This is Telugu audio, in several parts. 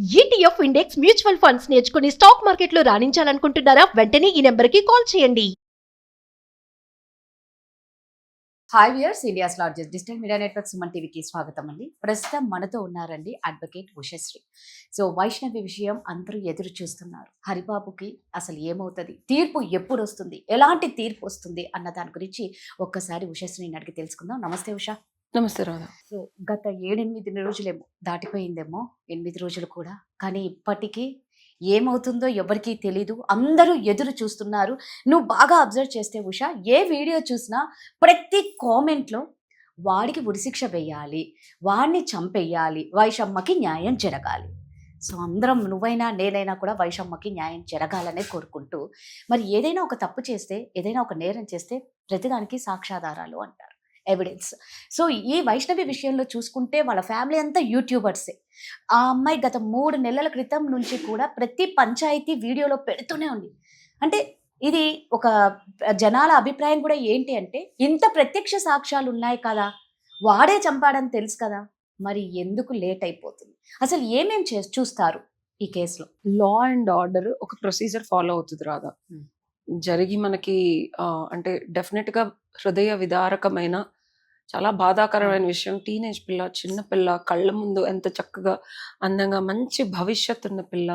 ఈటీఎఫ్ ఇండెక్స్ మ్యూచువల్ ఫండ్స్ నేర్చుకుని స్టాక్ మార్కెట్లో రాణించాలనుకుంటున్నారా? వెంటనే ఈ నెంబర్కి కాల్ చేయండి. Hi viewers, India's largest digital media network Suman టీవీకి స్వాగతం అండి. ప్రస్తుతం మనతో ఉన్నారండి అడ్వకేట్ ఉషశ్రీ. సో వైష్ణవి విషయం అందరూ ఎదురు చూస్తున్నారు. హరిబాబుకి అసలు ఏమవుతుంది, తీర్పు ఎప్పుడు వస్తుంది, ఎలాంటి తీర్పు వస్తుంది అన్న దాని గురించి ఒక్కసారి ఉషశ్రీని అడిగి తెలుసుకుందాం. నమస్తే ఉష. నమస్తే రాధా. సో గత 7-8 రోజులేమో దాటిపోయిందేమో, 8 రోజులు కూడా, కానీ ఇప్పటికీ ఏమవుతుందో ఎవరికీ తెలీదు. అందరూ ఎదురు చూస్తున్నారు. నువ్వు బాగా అబ్జర్వ్ చేస్తే ఉష, ఏ వీడియో చూసినా ప్రతి కామెంట్లో వాడికి ఉరిశిక్ష వేయాలి, వాడిని చంపేయాలి, వైషమ్మకి న్యాయం జరగాలి. సో అందరం, నువ్వైనా నేనైనా కూడా వైషమ్మకి న్యాయం జరగాలనే కోరుకుంటూ, మరి ఏదైనా ఒక తప్పు చేస్తే, ఏదైనా ఒక నేరం చేస్తే ప్రతిదానికి సాక్ష్యాధారాలు అంటారు, ఎవిడెన్స్. సో ఈ వైష్ణవి విషయంలో చూసుకుంటే వాళ్ళ ఫ్యామిలీ అంతా యూట్యూబర్సే. ఆ అమ్మాయి గత 3 నెలల క్రితం నుంచి కూడా ప్రతి పంచాయతీ వీడియోలో పెడుతూనే ఉంది. అంటే ఇది ఒక జనాల అభిప్రాయం కూడా ఏంటి అంటే, ఇంత ప్రత్యక్ష సాక్ష్యాలు ఉన్నాయి కదా, వాడే చంపాడని తెలుసు కదా, మరి ఎందుకు లేట్ అయిపోతుంది? అసలు ఏమేం చూస్తారు ఈ కేసులో? లా అండ్ ఆర్డర్ ఒక ప్రొసీజర్ ఫాలో అవుతుంది రాధా. జరిగి మనకి అంటే డెఫినెట్ గా హృదయ విదారకమైన, చాలా బాధాకరమైన విషయం. టీనేజ్ పిల్ల, చిన్న పిల్ల, కళ్ళ ముందు ఎంత చక్కగా అందంగా మంచి భవిష్యత్తు ఉన్న పిల్ల,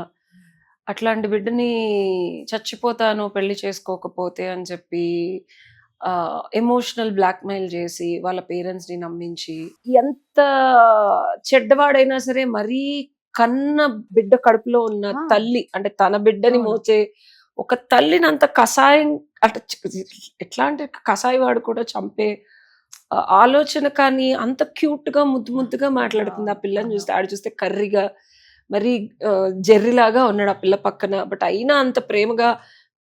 అట్లాంటి బిడ్డని చచ్చిపోతాను పెళ్లి చేసుకోకపోతే అని చెప్పి ఎమోషనల్ బ్లాక్మెయిల్ చేసి వాళ్ళ పేరెంట్స్ ని నమ్మించి, ఎంత చెడ్డవాడైనా సరే మరీ కన్న బిడ్డ కడుపులో ఉన్న తల్లి, అంటే తన బిడ్డని మోచే ఒక తల్లిని అంత కషాయం, అంటే ఎట్లాంటి కషాయి వాడు కూడా చంపే ఆలోచన. కానీ అంత క్యూట్ గా ముద్దుగా మాట్లాడుతుంది ఆ పిల్లని చూస్తే. ఆడు చూస్తే కర్రీగా మరి జెర్రీలాగా ఉన్నాడు ఆ పిల్ల పక్కన. బట్ అయినా అంత ప్రేమగా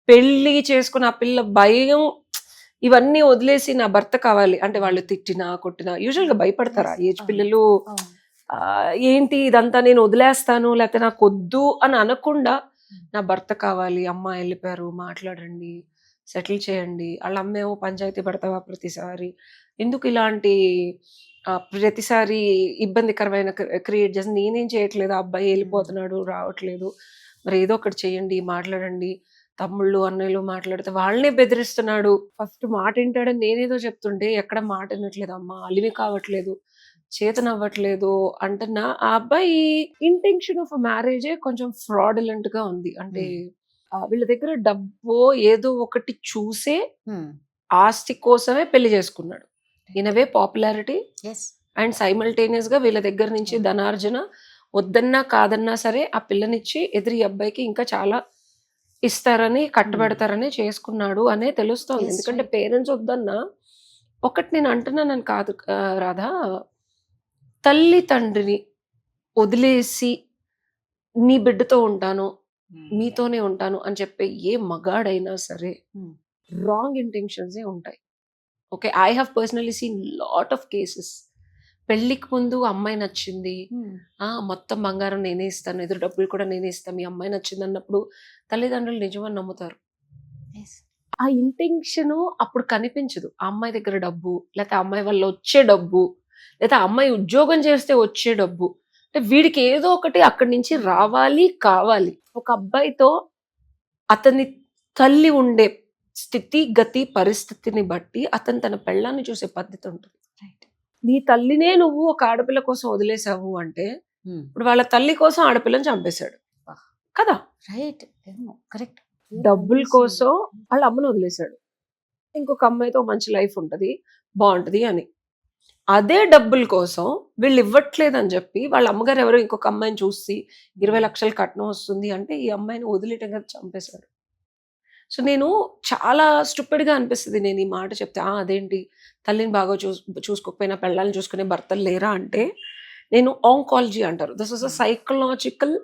పెళ్లి చేసుకుని ఆ పిల్ల భయం ఇవన్నీ వదిలేసి నా భర్త కావాలి అంటే, వాళ్ళు తిట్టినా కొట్టినా యూజువల్ గా భయపడతారా ఏజ్ పిల్లలు? ఏంటి ఇదంతా, నేను వదిలేస్తాను లేకపోతే నాకు వద్దు అని అనకుండా, నా భర్త కావాలి, అమ్మ వెళ్ళిపోయారు, మాట్లాడండి, సెటిల్ చేయండి. వాళ్ళ అమ్మేమో పంచాయతీ పడతావా ప్రతిసారి, ఎందుకు ఇలాంటి ప్రతిసారి ఇబ్బందికరమైన క్రియేట్ చేసి, నేనేం చేయట్లేదు, అబ్బాయి వెళ్ళిపోతున్నాడు రావట్లేదు, మరి ఏదో ఒకటి చేయండి, మాట్లాడండి. తమ్ముళ్ళు అన్నయ్యలు మాట్లాడితే వాళ్ళనే బెదిరిస్తున్నాడు. ఫస్ట్ మాట వింటాడని నేనేదో చెప్తుంటే ఎక్కడ మాట వినట్లేదు, అమ్మ అలివి కావట్లేదు, చేతనవ్వట్లేదు అంటున్నా. ఆ అబ్బాయి ఇంటెన్షన్ ఆఫ్ మ్యారేజే కొంచెం ఫ్రాడులెంట్ గా ఉంది. అంటే వీళ్ళ దగ్గర డబ్బో ఏదో ఒకటి చూసే ఆస్తి కోసమే పెళ్లి చేసుకున్నాడు. In away popularity and simultaneous గా వీళ్ళ దగ్గర నుంచి ధనార్జన, వద్దన్నా కాదన్నా సరే ఆ పిల్లనిచ్చి ఎదురు అబ్బాయికి ఇంకా చాలా ఇస్తారని, కట్టబెడతారని చేసుకున్నాడు అనే తెలుస్తోంది. ఎందుకంటే పేరెంట్స్ వద్దన్నా, ఒకటి నేను అంటున్నానని కాదు రాధా, తల్లి తండ్రిని వదిలేసి నీ బిడ్డతో ఉంటాను, మీతోనే ఉంటాను అని చెప్పే ఏ మగాడైనా సరే రాంగ్ ఇంటెన్షన్స్ ఉంటాయి. Okay, I have personally seen lot of cases. పెళ్లికి ముందు అమ్మాయి నచ్చింది, మొత్తం బంగారం నేనే ఇస్తాను, ఎదురు డబ్బులు కూడా నేనే ఇస్తాను, మీ అమ్మాయి నచ్చింది అన్నప్పుడు తల్లిదండ్రులు నిజమని నమ్ముతారు. ఆ ఇంటెన్షన్ అప్పుడు కనిపించదు. ఆ అమ్మాయి దగ్గర డబ్బు, లేకపోతే అమ్మాయి వల్ల వచ్చే డబ్బు, లేదా అమ్మాయి ఉద్యోగం చేస్తే వచ్చే డబ్బు, అంటే వీడికి ఏదో ఒకటి అక్కడి నుంచి రావాలి, కావాలి. ఒక అబ్బాయితో అతని తల్లి ఉండే స్థితి గతి పరిస్థితిని బట్టి అతను తన పెళ్ళాన్ని చూసే పద్ధతి ఉంటుంది. నీ తల్లినే నువ్వు ఒక ఆడపిల్ల కోసం వదిలేసావు అంటే, ఇప్పుడు వాళ్ళ తల్లి కోసం ఆడపిల్లని చంపేశాడు కదా. Right, correct. డబ్బుల కోసం వాళ్ళ అమ్మను వదిలేశాడు, ఇంకొక అమ్మాయితో మంచి లైఫ్ ఉంటది, బాగుంటది అని. అదే డబ్బుల కోసం వీళ్ళు ఇవ్వట్లేదు అని చెప్పి వాళ్ళ అమ్మగారు ఎవరో ఇంకొక అమ్మాయిని చూసి 20 లక్షలు కట్నం వస్తుంది అంటే ఈ అమ్మాయిని వదిలేయటం కదా చంపేశాడు. సో నేను చాలా స్టూపిడ్ గా అనిపిస్తుంది నేను ఈ మాట చెప్తే. అదేంటి తల్లిని బాగా చూసుకోకపోయినా పెళ్ళాలని చూసుకునే భర్తలు లేరా అంటే, నేను ఆంకాలజీ అంటారు. This is a psychological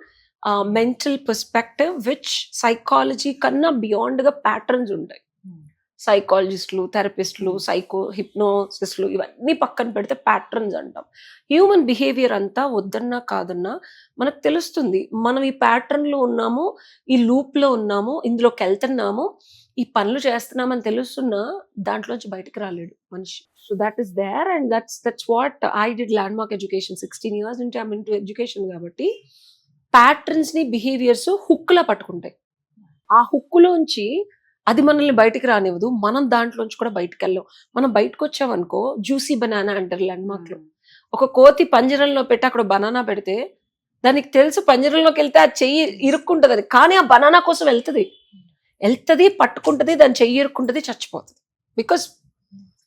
mental perspective which psychology కన్నా బియాండ్ గా ప్యాటర్న్స్ ఉంటాయి. సైకాలజిస్టులు, థెరపిస్టులు, హిప్నోసిస్టులు ఇవన్నీ పక్కన పెడితే ప్యాటర్న్స్ అంటాం. హ్యూమన్ బిహేవియర్ అంతా వద్దన్నా కాదన్నా మనకు తెలుస్తుంది. మనం ఈ ప్యాటర్న్ లో ఉన్నాము, ఈ లూప్ లో ఉన్నాము, ఇందులోకి వెళ్తున్నాము, ఈ పనులు చేస్తున్నామని తెలుస్తున్నా దాంట్లోంచి బయటకు రాలేడు మనిషి. So that is there and that's what I did landmark education. 16 years నుంచి ఐమ్ ఇంటూ ఎడ్యుకేషన్ కాబట్టి ప్యాటర్న్స్ ని బిహేవియర్స్ హుక్లా పట్టుకుంటాయి. ఆ హుక్కులోంచి అది మనల్ని బయటికి రానివ్వదు, మనం దాంట్లోంచి కూడా బయటకు వెళ్ళాం. మనం బయటకు వచ్చామనుకో జ్యూసీ బనానా అంటారు ల్యాండ్ మార్క్ లో. ఒక కోతి పంజరంలో పెట్టి అక్కడ బనానా పెడితే దానికి తెలుసు పంజరంలోకి వెళ్తే ఆ చెయ్యి ఇరుక్కుంటది అని, కానీ ఆ బనానా కోసం వెళ్తుంది పట్టుకుంటది, దాని చెయ్యి ఇరుక్కుంటది, చచ్చిపోతుంది. బికాస్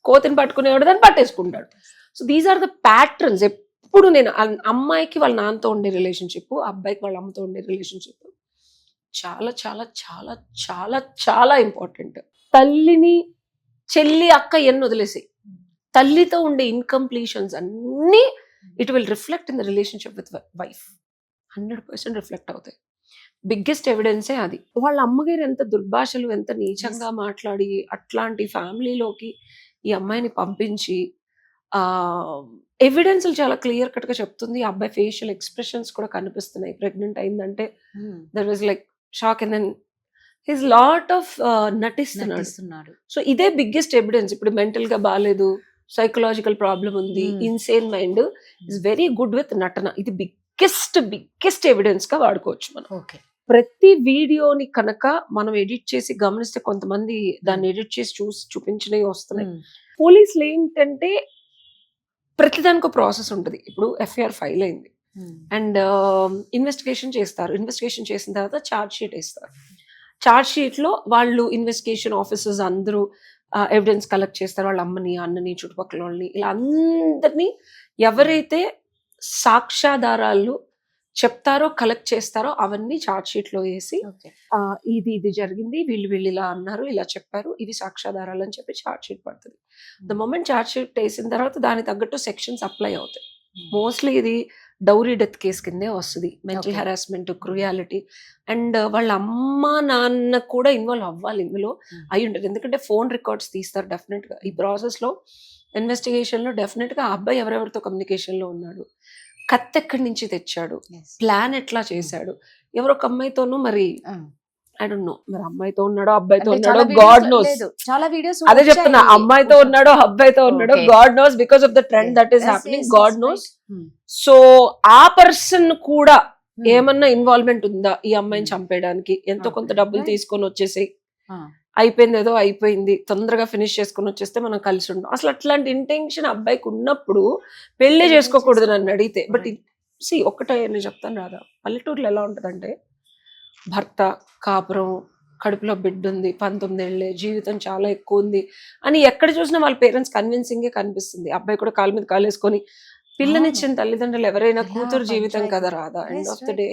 కోతిని పట్టుకునేవాడు దాన్ని పట్టేసుకుంటాడు. So these are the patterns. ఎప్పుడు నేను అమ్మాయికి వాళ్ళ నాన్నతో ఉండే రిలేషన్షిప్, అబ్బాయికి వాళ్ళ అమ్మతో ఉండే రిలేషన్షిప్ చాలా చాలా చాలా చాలా చాలా ఇంపార్టెంట్. తల్లిని చెల్లి అక్క ఎన్ని వదిలేసి తల్లితో ఉండే ఇన్కంప్లీషన్స్ అన్నీ it will reflect in the relationship with wife. 100% reflect అవుతాయి. బిగ్గెస్ట్ ఎవిడెన్సే అది. వాళ్ళ అమ్మగారు ఎంత దుర్భాషలు, ఎంత నీచంగా మాట్లాడి అట్లాంటి ఫ్యామిలీలోకి ఈ అమ్మాయిని పంపించి ఎవిడెన్స్ చాలా క్లియర్ కట్ గా చెప్తుంది. ఆ అబ్బాయి ఫేషియల్ ఎక్స్ప్రెషన్స్ కూడా కనిపిస్తున్నాయి. ప్రెగ్నెంట్ అయిందంటే that was like shock, and then his lot of నటిస్తున్నాడు. సో ఇదే బిగ్గెస్ట్ ఎవిడెన్స్. ఇప్పుడు మెంటల్ గా బాగాలేదు, సైకలాజికల్ ప్రాబ్లం ఉంది, insane mind, is very good with నటన. ఇది బిగ్గెస్ట్ ఎవిడెన్స్ గా వాడుకోవచ్చు మనం. ఓకే. ప్రతి వీడియోని కనుక మనం ఎడిట్ చేసి గమనిస్తే కొంతమంది దాన్ని ఎడిట్ చేసి చూపించినవి వస్తున్నాయి. పోలీసులు ఏంటంటే ప్రతిదానికి ప్రాసెస్ ఉంటుంది. ఇప్పుడు ఎఫ్ఐఆర్ ఫైల్ అయింది అండ్ ఇన్వెస్టిగేషన్ చేస్తారు. ఇన్వెస్టిగేషన్ చేసిన తర్వాత ఛార్జ్ షీట్ వేస్తారు. ఛార్జ్ షీట్ లో వాళ్ళు ఇన్వెస్టిగేషన్ ఆఫీసర్స్ అందరూ ఎవిడెన్స్ కలెక్ట్ చేస్తారు. వాళ్ళ అమ్మని, అన్నని, చుట్టుపక్కల వాళ్ళని, ఇలా అందరినీ ఎవరైతే సాక్ష్యాధారాలు చెప్తారో కలెక్ట్ చేస్తారో అవన్నీ ఛార్జ్ షీట్ లో వేసి ఇది జరిగింది, వీళ్ళు ఇలా అన్నారు, ఇలా చెప్పారు, ఇవి సాక్ష్యాధారాలు అని చెప్పి ఛార్జ్ షీట్ పడుతుంది. ద మొమెంట్ ఛార్జ్ షీట్ వేసిన తర్వాత దానికి తగ్గట్టు సెక్షన్స్ అప్లై అవుతాయి. మోస్ట్లీ ఇది డౌరీ డెత్ కేసు కిందే వస్తుంది. మెంటల్ హెరాస్మెంట్, క్రూయాలిటీ, అండ్ వాళ్ళ అమ్మ నాన్న కూడా ఇన్వాల్వ్ అవ్వాలి ఇందులో, అయి ఉంటుంది. ఎందుకంటే ఫోన్ రికార్డ్స్ తీస్తారు డెఫినెట్ గా. ఈ ప్రాసెస్ లో ఇన్వెస్టిగేషన్ లో డెఫినెట్ గా ఆ అబ్బాయి ఎవరెవరితో కమ్యూనికేషన్ లో ఉన్నాడు, కత్తి ఎక్కడి నుంచి తెచ్చాడు, ప్లాన్ ఎట్లా చేశాడు, ఎవరొక అమ్మాయితోనూ, మరి ఐ డోంట్ నో మరి అమ్మాయితో ఉన్నాడో అబ్బాయితో ఉన్నాడో, గాడ్ నోస్. చాలా వీడియోస్ అదే చెప్తున్నా, అమ్మాయితో ఉన్నాడో అబ్బాయితో ఉన్నాడో, God knows, because of the trend that is happening, God knows. So ఆ పర్సన్ కూడా ఏమన్నా ఇన్వాల్వ్మెంట్ ఉందా ఈ అమ్మాయిని చంపేయడానికి, ఎంతో కొంత డబ్బులు తీసుకొని వచ్చేసి అయిపోయింది, ఏదో అయిపోయింది, తొందరగా ఫినిష్ చేసుకుని వచ్చేస్తే మనం కలిసి ఉండం. అసలు అట్లాంటి ఇంటెన్షన్ అబ్బాయికి ఉన్నప్పుడు పెళ్లి చేసుకోకూడదు నన్ను అడిగితే. బట్ ఒక్కటే నేను చెప్తాను రాదా, పల్లెటూరులో ఎలా ఉంటదంటే భర్త, కాపురం, కడుపులో బిడ్డ ఉంది, 19 ఏళ్ళే, జీవితం చాలా ఎక్కువ ఉంది అని ఎక్కడ చూసినా వాళ్ళ పేరెంట్స్ కన్విన్సింగే కనిపిస్తుంది. అబ్బాయి కూడా కాలు మీద కాలు వేసుకొని, పిల్లనిచ్చిన తల్లిదండ్రులు ఎవరైనా కూతురు జీవితం కదా రాదా, ఎండ్ ఆఫ్ ద డే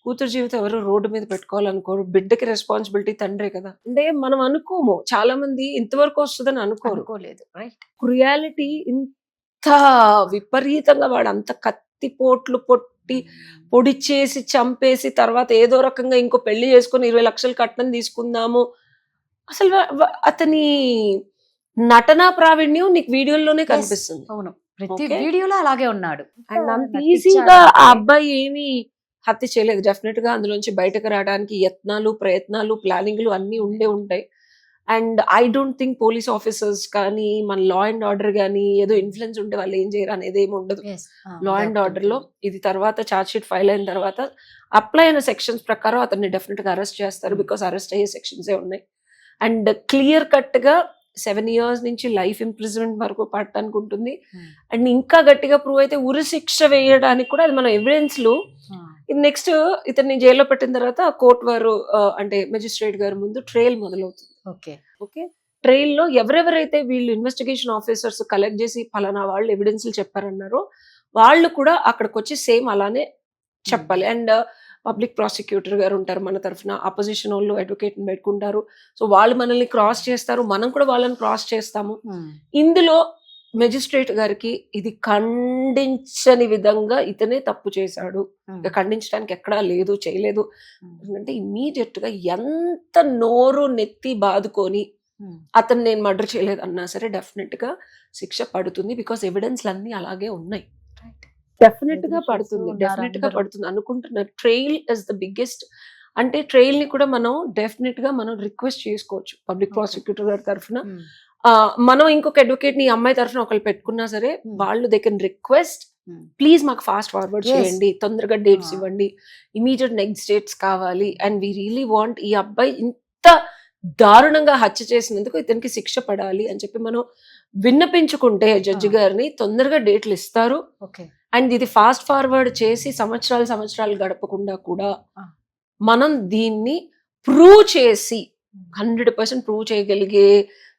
కూతురు జీవితం ఎవరు రోడ్డు మీద పెట్టుకోవాలనుకోరు, బిడ్డకి రెస్పాన్సిబిలిటీ తండ్రే కదా. అంటే మనం అనుకోము, చాలా మంది ఇంతవరకు వస్తుందని అనుకోలేదు. క్రుయాలిటీ ఇంత విపరీతంగా, వాడు అంత కత్తిపోట్లు పొడి చేసి చంపేసి తర్వాత ఏదో రకంగా ఇంకో పెళ్లి చేసుకుని 20 లక్షలు కట్నం తీసుకుందాము. అసలు అతని నటనా ప్రావీణ్యం నీకు వీడియోలోనే కనిపిస్తుంది. అవును, ప్రతి వీడియోలో అలాగే ఉన్నాడు. అండ్ అంత ఈజీగా ఆ అబ్బాయి ఏమి హత్య చేయలేదు. డెఫినెట్ గా అందులోంచి బయటకు రావడానికి యత్నాలు, ప్రయత్నాలు, ప్లానింగ్లు అన్ని ఉంటాయి. And I don't think police officers కానీ, మన లా అండ్ ఆర్డర్ కానీ ఏదో ఇన్ఫ్లుయెన్స్ ఉంటే వాళ్ళు ఏం చేయరు అనేది ఏమి ఉండదు. లా అండ్ ఆర్డర్ లో ఇది తర్వాత ఛార్జ్ షీట్ ఫైల్ అయిన తర్వాత అప్లై అయిన సెక్షన్స్ ప్రకారం అతన్ని డెఫినెట్ గా అరెస్ట్ చేస్తారు. బికాస్ అరెస్ట్ అయ్యే సెక్షన్సే ఉన్నాయి. అండ్ క్లియర్ కట్ గా 7 years నుంచి లైఫ్ ఇంప్రిజన్మెంట్ వరకు పడటానికి ఉంటుంది. అండ్ ఇంకా గట్టిగా ప్రూవ్ అయితే ఉరి శిక్ష వేయడానికి కూడా అది మన ఎవిడెన్స్ లో. నెక్స్ట్ ఇతన్ని జైల్లో పెట్టిన తర్వాత కోర్టు వారు అంటే మెజిస్ట్రేట్ గారి ముందు ట్రయల్ మొదలవుతుంది. ఓకే, ట్రయల్ లో ఎవరెవరైతే వీళ్ళు ఇన్వెస్టిగేషన్ ఆఫీసర్స్ కలెక్ట్ చేసి ఫలానా వాళ్ళు ఎవిడెన్స్లు చెప్పారన్నారో వాళ్ళు కూడా అక్కడికి వచ్చి సేమ్ అలానే చెప్పాలి. అండ్ పబ్లిక్ ప్రాసిక్యూటర్ గారు ఉంటారు మన తరఫున, అపోజిషన్ వాళ్ళు అడ్వకేట్ ని పెట్టుకుంటారు. సో వాళ్ళు మనల్ని క్రాస్ చేస్తారు, మనం కూడా వాళ్ళని క్రాస్ చేస్తాము. ఇందులో మెజిస్ట్రేట్ గారికి ఇది ఖండించని విధంగా ఇతనే తప్పు చేశాడు, ఖండించడానికి ఎక్కడా లేదు, చేయలేదు అంటే ఇమ్మీడియట్ గా ఎంత నోరు నెత్తి బాదుకొని అతను నేను మర్డర్ చేయలేదు అన్నా సరే డెఫినెట్ గా శిక్ష పడుతుంది. బికాస్ ఎవిడెన్స్లు అన్ని అలాగే ఉన్నాయి. డెఫినెట్ గా పడుతుంది అనుకుంటున్నారు. Trial is the biggest. అంటే ట్రయల్ ని కూడా మనం డెఫినెట్ గా మనం రిక్వెస్ట్ చేసుకోవచ్చు పబ్లిక్ ప్రాసిక్యూటర్ గారి తరఫున. మనం ఇంకొక అడ్వకేట్ ని అమ్మాయి తరఫున ఒకళ్ళు పెట్టుకున్నా సరే వాళ్ళు దే కెన్ రిక్వెస్ట్ ప్లీజ్ మాకు ఫాస్ట్ ఫార్వర్డ్ Yes. చేయండి, తొందరగా డేట్స్ Ah. ఇవ్వండి, ఇమీడియట్ నెక్స్ట్ డేట్స్ కావాలి, అండ్ వీ రియలీ వాంట్ ఈ అబ్బాయి ఇంత దారుణంగా హత్య చేసినందుకు ఇతనికి శిక్ష పడాలి అని చెప్పి మనం విన్నపించుకుంటే జడ్జి Ah. గారిని తొందరగా డేట్లు ఇస్తారు. ఓకే. అండ్ ఇది ఫాస్ట్ ఫార్వర్డ్ చేసి సంవత్సరాలు గడపకుండా కూడా Ah. మనం దీన్ని ప్రూవ్ చేసి 100% ప్రూవ్ చేయగలిగే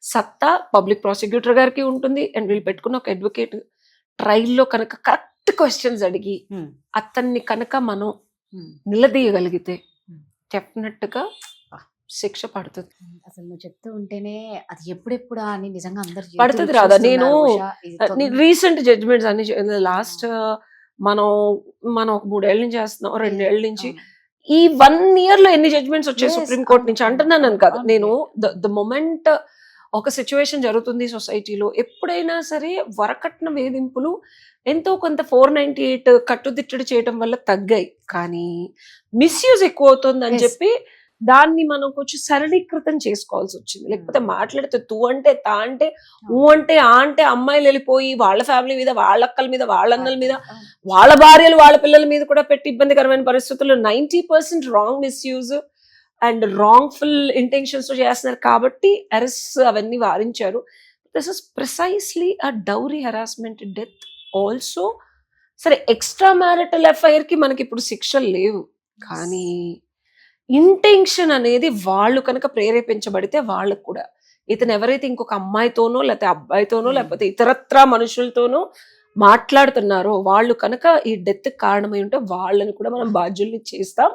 సత్తా పబ్లిక్ ప్రాసిక్యూటర్ గారికి ఉంటుంది. అండ్ వీళ్ళు పెట్టుకున్న ఒక అడ్వకేట్ ట్రయల్లో కనుక కరెక్ట్ క్వశ్చన్స్ అడిగి అతన్ని కనుక మనం నిలదీయగలిగితే డెఫినెట్ గా శిక్ష పడుతుంది. అసలు నువ్వు చెప్తూ ఉంటేనే అది ఎప్పుడెప్పుడా అని నిజంగా అందరు పడుతుంది రాదా? నేను రీసెంట్ జడ్జ్మెంట్స్ అన్ని లాస్ట్ మనం మనం 3 ఏళ్ళ నుంచి చేస్తున్నాం, 2 ఏళ్ళ నుంచి ఈ 1 year లో ఎన్ని జడ్జ్మెంట్స్ వచ్చాయి Yes, సుప్రీం కోర్ట్ నుంచి అంటున్నాను కదా. అవును. నేను ద మొమెంట్ ఒక సిచ్యువేషన్ జరుగుతుంది సొసైటీలో, ఎప్పుడైనా సరే వరకట్న వేధింపులు ఎంతో కొంత 498 కట్టుదిట్టడి చేయడం వల్ల తగ్గాయి, కానీ మిస్యూజ్ ఎక్కువ అవుతుంది అని Yes. చెప్పి దాన్ని మనం కొంచెం సరళీకృతం చేసుకోవాల్సి వచ్చింది. లేకపోతే మాట్లాడితే తూ అంటే తా అంటే ఊ అంటే ఆ అంటే అమ్మాయిలు వెళ్ళిపోయి వాళ్ళ ఫ్యామిలీ మీద, వాళ్ళ అక్కల మీద, వాళ్ళ అన్నల మీద, వాళ్ళ భార్యలు వాళ్ళ పిల్లల మీద కూడా పెట్టి ఇబ్బందికరమైన పరిస్థితుల్లో 90% wrong misuse and wrongful intentions తో చేస్తున్నారు కాబట్టి అరెస్ట్ అవన్నీ వారించారు. This is precisely a dowry harassment death also. సరే, ఎక్స్ట్రా మ్యారిటల్ ఎఫ్ఐఆర్ కి మనకి ఇప్పుడు శిక్షలు లేవు, కానీ ఇంటెన్షన్ అనేది వాళ్ళు కనుక ప్రేరేపించబడితే వాళ్ళకు కూడా ఇతను ఎవరైతే ఇంకొక అమ్మాయితోనో లేకపోతే అబ్బాయితోనో లేకపోతే ఇతరత్రా మనుషులతోనో మాట్లాడుతున్నారో వాళ్ళు కనుక ఈ డెత్ కారణమై ఉంటే వాళ్ళని కూడా మనం బాధ్యుల్ని చేస్తాం.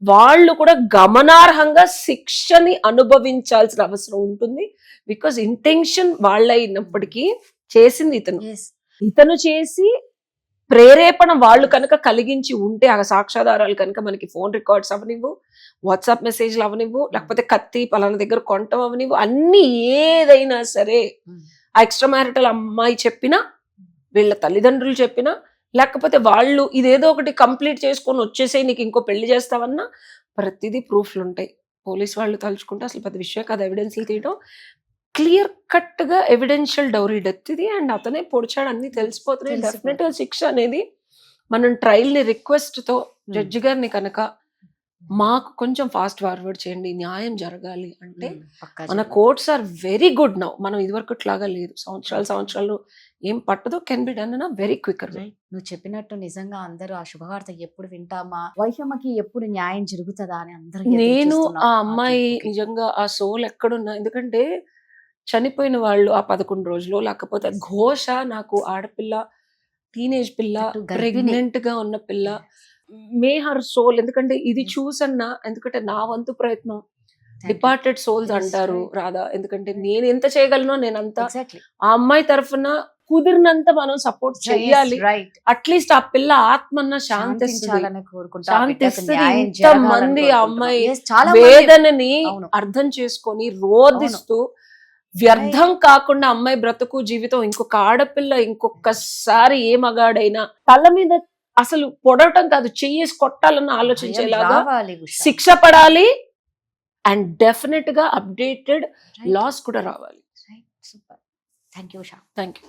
వాళ్ళు కూడా గమనార్హంగా శిక్షని అనుభవించాల్సిన అవసరం ఉంటుంది. బికాజ్ ఇంటెన్షన్ వాళ్ళ అయినప్పటికీ చేసింది ఇతను చేసి ప్రేరేపణ వాళ్ళు కనుక కలిగించి ఉంటే ఆ సాక్ష్యాధారాలు కనుక మనకి ఫోన్ రికార్డ్స్ అవనివ్వు, వాట్సాప్ మెసేజ్లు అవనివ్వు, లేకపోతే కత్తి పలానా దగ్గర కొంటం అవనివ్వు, అన్ని ఏదైనా సరే ఆ ఎక్స్ట్రా మ్యారిటల్ అమ్మాయి చెప్పినా, వీళ్ళ తల్లిదండ్రులు చెప్పినా, లేకపోతే వాళ్ళు ఇదేదో ఒకటి కంప్లీట్ చేసుకొని వచ్చేసే నీకు ఇంకో పెళ్లి చేస్తావన్నా ప్రతిదీ ప్రూఫ్లు ఉంటాయి. పోలీస్ వాళ్ళు తలుచుకుంటే అసలు పెద్ద విషయం కాదు ఎవిడెన్స్ తీయడం. క్లియర్ కట్ గా ఎవిడెన్షియల్ డౌరీ డెత్ ఇది, అండ్ అతనే పొడిచాడు, అన్ని తెలిసిపోతున్నాయి. డెఫినెట్ గా శిక్ష అనేది మనం ట్రయల్ ని రిక్వెస్ట్ తో జడ్జి గారిని కనుక మాకు కొంచెం ఫాస్ట్ ఫార్వర్డ్ చేయండి, న్యాయం జరగాలి అంటే మన courts are very good now. మనం ఇదివరకుట్లాగా లేదు, సంవత్సరాలు ఏం పట్టదో, can be done in a very quicker way. నువ్వు చెప్పినట్టు నిజంగా అందరూ ఆ శుభవార్త ఎప్పుడు వింటామా, వైషమ్మకి ఎప్పుడు న్యాయం జరుగుతుందా అని అందరూ నేను ఆ అమ్మాయి నిజంగా ఆ సోల్ ఎక్కడున్నా, ఎందుకంటే చనిపోయిన వాళ్ళు ఆ 11 రోజులు లేకపోతే ఘోష, నాకు ఆడపిల్ల, టీనేజ్ పిల్ల, ప్రెగ్నెంట్ గా ఉన్న పిల్ల, మే హర్ సోల్. ఎందుకంటే ఇది చూసన్నా, ఎందుకంటే నా వంతు ప్రయత్నం డిపార్టెడ్ సోల్స్ అంటారు రాధా, ఎందుకంటే నేను ఎంత చేయగలనో నేనంత ఆ అమ్మాయి తరఫున కుదిరినంత మనం సపోర్ట్ చేయాలి. అట్లీస్ట్ ఆ పిల్ల ఆత్మన్న శాంతిస్తుంది. ఇంతమంది ఆ అమ్మాయి వేదనని అర్థం చేసుకొని రోధిస్తూ వ్యర్థం కాకుండా అమ్మాయి బ్రతుకు జీవితం, ఇంకొక ఆడపిల్ల ఇంకొకసారి ఏ మగాడైనా తల మీద అసలు పొడవటం కాదు, చెయ్యేసి కొట్టాలన్న ఆలోచించేలాగా శిక్ష పడాలి. అండ్ డెఫినెట్ గా అప్డేటెడ్ లాస్ కూడా రావాలి. Thank you. Thank you.